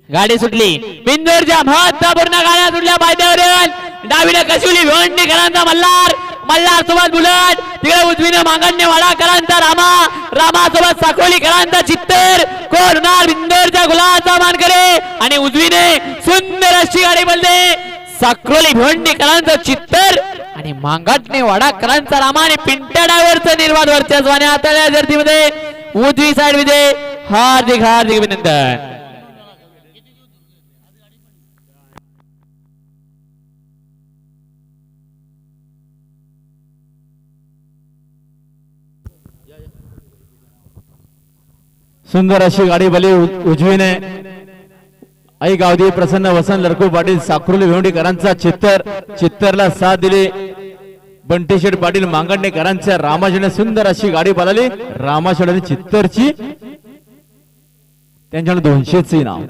गाडी सुटली बिंदूरच्या महत्वपूर्ण गाड्या सुटल्या पायथ्यावरून डावीने कशुली भिवंडीकरांचा मल्हार मल्हार सोबत बुलट तिकडे उजवीने मांगण्य वाडाकरांचा रामा रामा सोबत साकोलीकरांचा चित्तर कोण होणार बिंदूरच्या गुलाचा मानकरी आणि उजवीने सुंदर अशी गाडी बोलते साकोली भिवंडीकरांचा चित्तर आणि मांगटणे वाडाकरांचा रामा आणि पिंट्या डायव्हरचं निर्वाद वर्चस्वाने हाताळल्या जर्सीमध्ये उजवी साइड मध्ये हार्दिक हार्दिक अभिनंदन. सुंदर अशी गाडी भली उजवीने आई गावदी प्रसन्न वसंत लडकू पाटील साखरोली भिवंडीकरांचा चित्तरला साथ दिली. बंटीशेठ पाटील मांगणेकरांच्या रामाशेने सुंदर अशी गाडी पळाली. रामाशेठ आणि चित्तरची त्यांच्याकडे 200चे नाव.